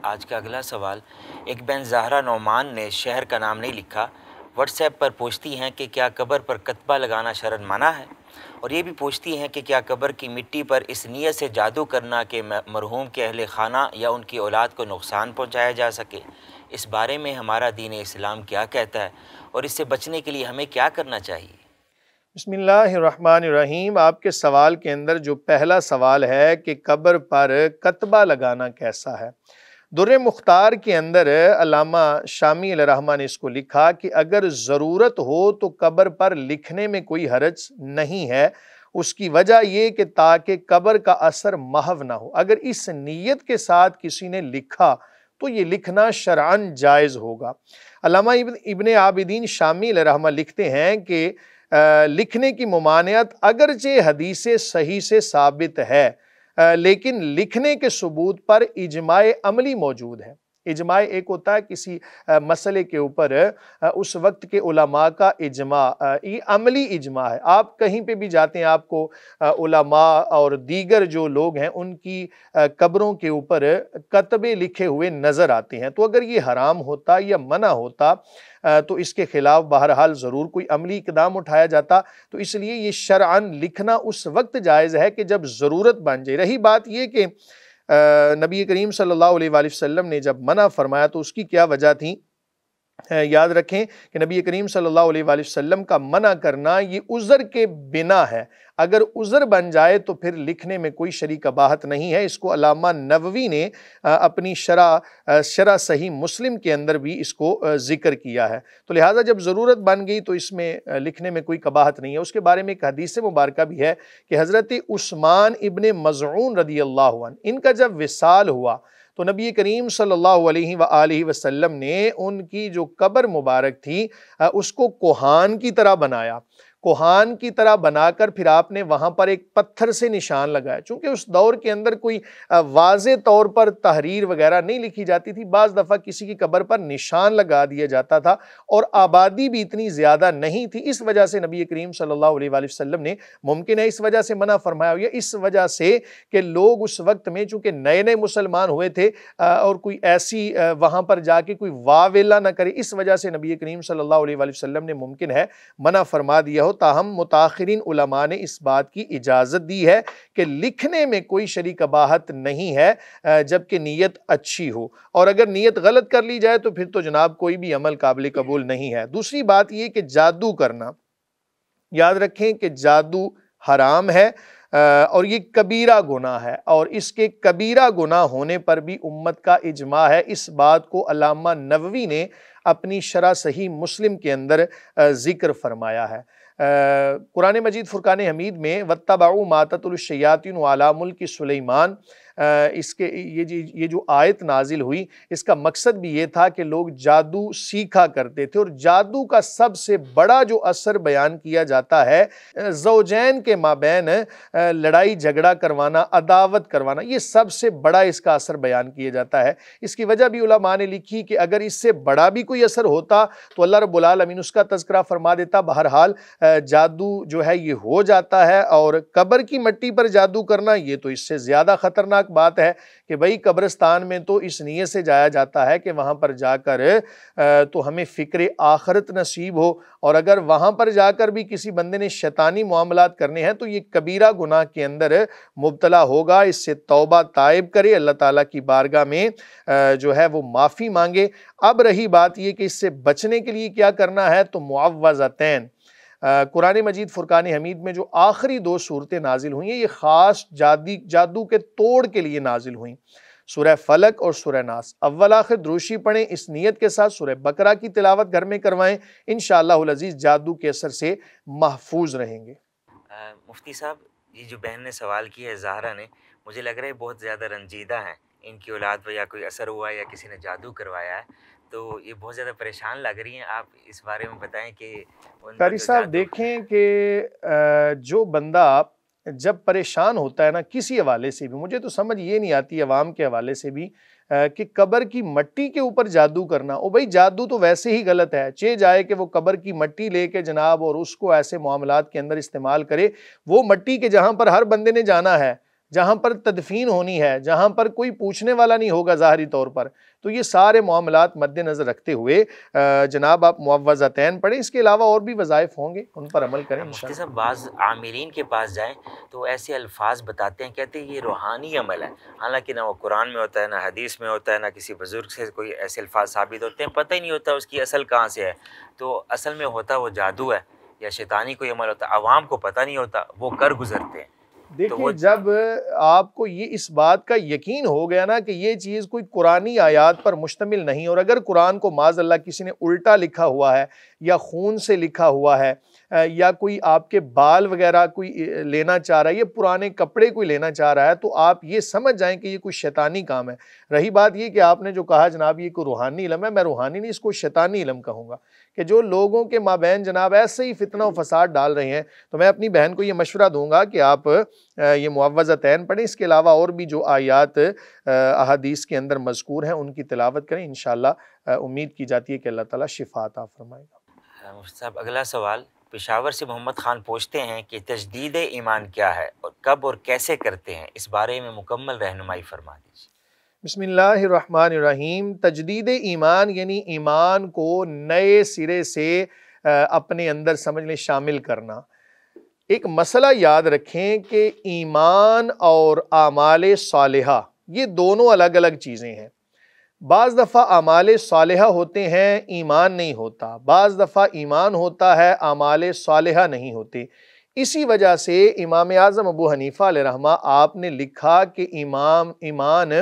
آج کا اگلا سوال ایک بہن زہرا نعمان نے شہر کا نام نہیں لکھا، واٹس ایپ پر پوچھتی ہیں کہ کیا قبر پر کتبہ لگانا شرعاً منع ہے، اور یہ بھی پوچھتی ہیں کہ کیا قبر کی مٹی پر اس نیت سے جادو کرنا کہ مرحوم کے اہل خانہ یا ان کی اولاد کو نقصان پہنچایا جا سکے۔ اس بارے میں ہمارا دین اسلام کیا کہتا ہے اور اس سے بچنے کے لیے ہمیں کیا کرنا چاہیے؟ بسم اللہ الرحمن الرحیم۔ آپ کے سوال کے اندر جو پہلا سوال ہے کہ قبر پر کتبہ لگانا کیسا ہے، در مختار کے اندر علامہ شامی علیہ الرحمہ نے اس کو لکھا کہ اگر ضرورت ہو تو قبر پر لکھنے میں کوئی حرج نہیں ہے، اس کی وجہ یہ کہ تاکہ قبر کا اثر محو نہ ہو۔ اگر اس نیت کے ساتھ کسی نے لکھا تو یہ لکھنا شرعاً جائز ہوگا۔ علامہ ابن عابدین شامی علیہ الرحمہ لکھتے ہیں کہ لکھنے کی ممانعت اگرچہ حدیث صحیح سے ثابت ہے، لیکن لکھنے کے ثبوت پر اجماع عملی موجود ہے۔ اجماع ایک ہوتا ہے کسی مسئلے کے اوپر اس وقت کے علماء کا اجماع، یہ عملی اجماع ہے۔ آپ کہیں پہ بھی جاتے ہیں، آپ کو علماء اور دیگر جو لوگ ہیں ان کی قبروں کے اوپر کتبے لکھے ہوئے نظر آتے ہیں۔ تو اگر یہ حرام ہوتا یا منع ہوتا تو اس کے خلاف بہرحال ضرور کوئی عملی اقدام اٹھایا جاتا۔ تو اس لیے یہ شرعاً لکھنا اس وقت جائز ہے کہ جب ضرورت بن جائے۔ رہی بات یہ کہ نبی کریم صلی اللہ علیہ وآلہ وسلم نے جب منع فرمایا تو اس کی کیا وجہ تھی؟ یاد رکھیں کہ نبی کریم صلی اللہ علیہ وآلہ وسلم کا منع کرنا یہ عذر کے بنا ہے۔ اگر عذر بن جائے تو پھر لکھنے میں کوئی شرعی قباحت نہیں ہے۔ اس کو علامہ نووی نے اپنی شرح صحیح مسلم کے اندر بھی اس کو ذکر کیا ہے۔ تو لہٰذا جب ضرورت بن گئی تو اس میں لکھنے میں کوئی قباحت نہیں ہے۔ اس کے بارے میں ایک حدیث مبارکہ بھی ہے کہ حضرت عثمان ابن مظعون رضی اللہ عنہ، ان کا جب وصال ہوا تو نبی کریم صلی اللہ علیہ وآلہ وسلم نے ان کی جو قبر مبارک تھی اس کو کوہان کی طرح بنایا۔ کوہان کی طرح بنا کر پھر آپ نے وہاں پر ایک پتھر سے نشان لگایا۔ چونکہ اس دور کے اندر کوئی واضح طور پر تحریر وغیرہ نہیں لکھی جاتی تھی، بعض دفعہ کسی کی قبر پر نشان لگا دیا جاتا تھا، اور آبادی بھی اتنی زیادہ نہیں تھی۔ اس وجہ سے نبی کریم صلی اللہ علیہ وآلہ وسلم نے ممکن ہے اس وجہ سے منع فرمایا ہو، یا اس وجہ سے کہ لوگ اس وقت میں چونکہ نئے نئے مسلمان ہوئے تھے اور کوئی ایسی وہاں پر جا کے کوئی واویلا نہ کرے، اس وجہ سے نبی کریم صلی اللہ علیہ وآلہ وسلم نے ممکن ہے منع فرما دیا ہو۔ تاہم متاخرین علماء نے اس بات کی اجازت دی ہے کہ لکھنے میں کوئی شرعی قباحت نہیں ہے جبکہ نیت اچھی ہو، اور اگر نیت غلط کر لی جائے تو پھر تو جناب کوئی بھی عمل قابل قبول نہیں ہے۔ دوسری بات یہ کہ جادو کرنا، یاد رکھیں کہ جادو حرام ہے اور یہ کبیرہ گناہ ہے، اور اس کے کبیرہ گناہ ہونے پر بھی امت کا اجماع ہے۔ اس بات کو علامہ نووی نے اپنی شرح صحیح مسلم کے اندر ذکر فرمایا ہے۔ قرآن مجید فرقان حمید میں وَاتَّبَعُوا مَا تَتْلُو الشَّيَاطِينُ عَلَىٰ مُلْكِ سُلَيْمَانَ، اس کے یہ جو آیت نازل ہوئی، اس کا مقصد بھی یہ تھا کہ لوگ جادو سیکھا کرتے تھے، اور جادو کا سب سے بڑا جو اثر بیان کیا جاتا ہے زوجین کے مابین لڑائی جھگڑا کروانا، عداوت کروانا، یہ سب سے بڑا اس کا اثر بیان کیا جاتا ہے۔ اس کی وجہ بھی علماء نے لکھی کہ اگر اس سے بڑا بھی کوئی اثر ہوتا تو اللہ رب العالمین اس کا تذکرہ فرما دیتا۔ بہرحال جادو جو ہے یہ ہو جاتا ہے، اور قبر کی مٹی پر جادو کرنا یہ تو اس سے زیادہ خطرناک بات ہے کہ بھئی قبرستان میں تو اس نیت سے جایا جاتا ہے کہ وہاں پر جا کر تو ہمیں فکر آخرت نصیب ہو، اور اگر وہاں پر جا کر بھی کسی بندے نے شیطانی معاملات کرنے ہیں تو یہ کبیرہ گناہ کے اندر مبتلا ہوگا۔ اس سے توبہ تائب کرے، اللہ تعالیٰ کی بارگاہ میں جو ہے وہ معافی مانگے۔ اب رہی بات یہ کہ اس سے بچنے کے لیے کیا کرنا ہے، تو معوذتین، قرآن مجید فرقان حمید میں جو آخری دو صورتیں نازل ہوئی ہیں یہ خاص جادو کے توڑ کے لیے نازل ہوئیں، سورہ فلق اور سورہ ناس۔ اول آخر دروشی پڑھیں، اس نیت کے ساتھ سورہ بقرہ کی تلاوت گھر میں کروائیں، انشاءاللہ العزیز جادو کے اثر سے محفوظ رہیں گے۔ مفتی صاحب، یہ جو بہن نے سوال کیا ہے زہرا نے، مجھے لگ رہا ہے بہت زیادہ رنجیدہ ہیں، ان کی اولاد پہ یا کوئی اثر ہوا ہے یا کسی نے جادو کروایا ہے، تو یہ بہت زیادہ پریشان لگ رہی ہیں۔ آپ اس بارے میں بتائیں کہ قاری صاحب دیکھیں کہ جو بندہ جب پریشان ہوتا ہے نا کسی حوالے سے بھی، مجھے تو سمجھ یہ نہیں آتی عوام کے حوالے سے بھی کہ قبر کی مٹی کے اوپر جادو کرنا، او بھائی جادو تو ویسے ہی غلط ہے، چہ جائے کہ وہ قبر کی مٹی لے کے جناب اور اس کو ایسے معاملات کے اندر استعمال کرے۔ وہ مٹی کے جہاں پر ہر بندے نے جانا ہے، جہاں پر تدفین ہونی ہے، جہاں پر کوئی پوچھنے والا نہیں ہوگا ظاہری طور پر، تو یہ سارے معاملات مد نظر رکھتے ہوئے جناب آپ معوذتین پڑھیں۔ اس کے علاوہ اور بھی وظائف ہوں گے، ان پر عمل کریں مفتی انشاءاللہ۔ صاحب بعض عاملین کے پاس جائیں تو ایسے الفاظ بتاتے ہیں، کہتے ہیں یہ روحانی عمل ہے، حالانکہ نہ وہ قرآن میں ہوتا ہے، نہ حدیث میں ہوتا ہے، نہ کسی بزرگ سے کوئی ایسے الفاظ ثابت ہوتے ہیں، پتہ ہی نہیں ہوتا اس کی اصل کہاں سے ہے۔ تو اصل میں ہوتا وہ جادو ہے یا شیطانی کوئی عمل ہوتا ہے، عوام کو پتہ نہیں ہوتا، وہ کر گزرتے ہیں۔ دیکھیں جب آپ کو یہ اس بات کا یقین ہو گیا نا کہ یہ چیز کوئی قرآنی آیات پر مشتمل نہیں، اور اگر قرآن کو معاذ اللہ کسی نے الٹا لکھا ہوا ہے یا خون سے لکھا ہوا ہے یا کوئی آپ کے بال وغیرہ کوئی لینا چاہ رہا ہے یا پرانے کپڑے کوئی لینا چاہ رہا ہے، تو آپ یہ سمجھ جائیں کہ یہ کوئی شیطانی کام ہے۔ رہی بات یہ کہ آپ نے جو کہا جناب یہ کوئی روحانی علم ہے، میں روحانی نہیں، اس کو شیطانی علم کہوں گا، کہ جو لوگوں کے مابین جناب ایسے ہی فتنہ و فساد ڈال رہے ہیں۔ تو میں اپنی بہن کو یہ مشورہ دوں گا کہ آپ یہ معوذتین پڑھیں، اس کے علاوہ اور بھی جو آیات احادیث کے اندر مذکور ہیں ان کی تلاوت کریں، انشاءاللہ امید کی جاتی ہے کہ اللہ تعالیٰ شفا عطا فرمائے گا۔ مفتی صاحب اگلا سوال پشاور سے محمد خان پوچھتے ہیں کہ تجدید ایمان کیا ہے اور کب اور کیسے کرتے ہیں، اس بارے میں مکمل رہنمائی فرما دیجیے۔ بسم اللہ الرحمن الرحیم۔ تجدید ایمان یعنی ایمان کو نئے سرے سے اپنے اندر سمجھ لیں شامل کرنا۔ ایک مسئلہ یاد رکھیں کہ ایمان اور اعمال صالحہ یہ دونوں الگ الگ چیزیں ہیں۔ بعض دفعہ اعمال صالحہ ہوتے ہیں، ایمان نہیں ہوتا، بعض دفعہ ایمان ہوتا ہے، اعمال صالحہ نہیں ہوتے۔ اسی وجہ سے امام اعظم ابو حنیفہ علیہ رحمہ آپ نے لکھا کہ ایمان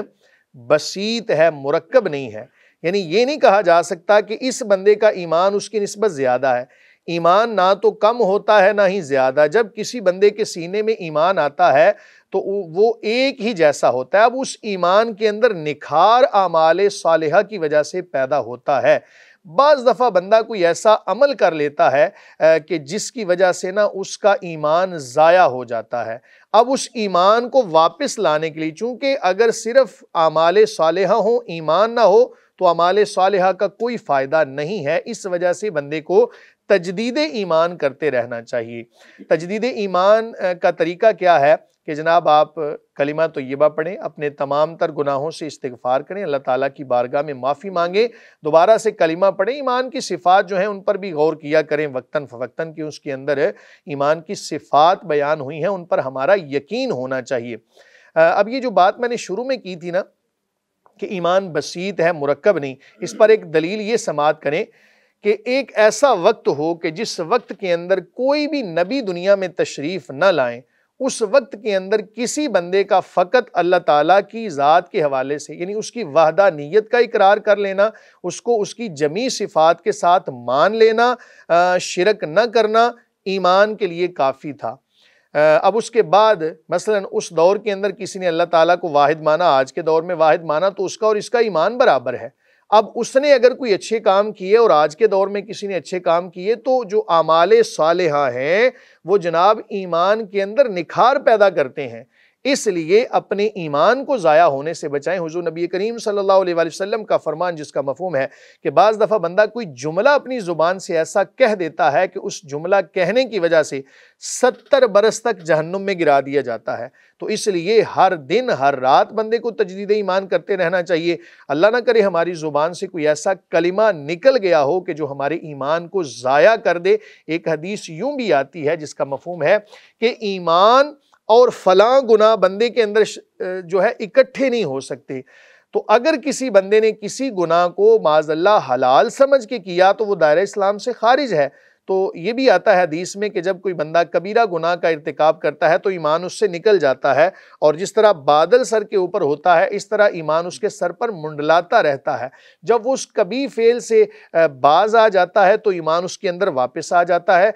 بسیط ہے، مرکب نہیں ہے، یعنی یہ نہیں کہا جا سکتا کہ اس بندے کا ایمان اس کی نسبت زیادہ ہے۔ ایمان نہ تو کم ہوتا ہے نہ ہی زیادہ۔ جب کسی بندے کے سینے میں ایمان آتا ہے تو وہ ایک ہی جیسا ہوتا ہے۔ اب اس ایمان کے اندر نکھار اعمال صالحہ کی وجہ سے پیدا ہوتا ہے۔ بعض دفعہ بندہ کوئی ایسا عمل کر لیتا ہے کہ جس کی وجہ سے نا اس کا ایمان ضائع ہو جاتا ہے۔ اب اس ایمان کو واپس لانے کے لیے، چونکہ اگر صرف اعمال صالحہ ہوں ایمان نہ ہو تو اعمال صالحہ کا کوئی فائدہ نہیں ہے، اس وجہ سے بندے کو تجدید ایمان کرتے رہنا چاہیے۔ تجدید ایمان کا طریقہ کیا ہے کہ جناب آپ کلمہ طیبہ پڑھیں، اپنے تمام تر گناہوں سے استغفار کریں، اللہ تعالیٰ کی بارگاہ میں معافی مانگیں، دوبارہ سے کلمہ پڑھیں، ایمان کی صفات جو ہیں ان پر بھی غور کیا کریں وقتاً فوقتاً کہ اس کے اندر ایمان کی صفات بیان ہوئی ہیں، ان پر ہمارا یقین ہونا چاہیے۔ اب یہ جو بات میں نے شروع میں کی تھی نا کہ ایمان بسیط ہے، مرکب نہیں، اس پر ایک دلیل یہ سماعت کریں کہ ایک ایسا وقت ہو کہ جس وقت کے اندر کوئی بھی نبی دنیا میں تشریف نہ لائیں، اس وقت کے اندر کسی بندے کا فقط اللہ تعالیٰ کی ذات کے حوالے سے یعنی اس کی وحدانیت کا اقرار کر لینا، اس کو اس کی جمیع صفات کے ساتھ مان لینا، شرک نہ کرنا ایمان کے لیے کافی تھا۔ اب اس کے بعد مثلاً اس دور کے اندر کسی نے اللہ تعالیٰ کو واحد مانا، آج کے دور میں واحد مانا، تو اس کا اور اس کا ایمان برابر ہے۔ اب اس نے اگر کوئی اچھے کام کیے اور آج کے دور میں کسی نے اچھے کام کیے تو جو اعمال صالحہ ہیں وہ جناب ایمان کے اندر نکھار پیدا کرتے ہیں، اس لیے اپنے ایمان کو ضائع ہونے سے بچائیں۔ حضور نبی کریم صلی اللہ علیہ وآلہ وسلم کا فرمان جس کا مفہوم ہے کہ بعض دفعہ بندہ کوئی جملہ اپنی زبان سے ایسا کہہ دیتا ہے کہ اس جملہ کہنے کی وجہ سے 70 برس تک جہنم میں گرا دیا جاتا ہے، تو اس لیے ہر دن ہر رات بندے کو تجدید ایمان کرتے رہنا چاہیے۔ اللہ نہ کرے ہماری زبان سے کوئی ایسا کلمہ نکل گیا ہو کہ جو ہمارے ایمان کو ضائع کر دے۔ ایک حدیث یوں بھی آتی ہے جس کا مفہوم ہے کہ ایمان اور فلاں گناہ بندے کے اندر جو ہے اکٹھے نہیں ہو سکتے، تو اگر کسی بندے نے کسی گناہ کو معاذ اللہ حلال سمجھ کے کیا تو وہ دائرہ اسلام سے خارج ہے۔ تو یہ بھی آتا ہے حدیث میں کہ جب کوئی بندہ کبیرہ گناہ کا ارتکاب کرتا ہے تو ایمان اس سے نکل جاتا ہے، اور جس طرح بادل سر کے اوپر ہوتا ہے اس طرح ایمان اس کے سر پر منڈلاتا رہتا ہے۔ جب وہ اس کبیح فعل سے باز آ جاتا ہے تو ایمان اس کے اندر واپس آ جاتا ہے۔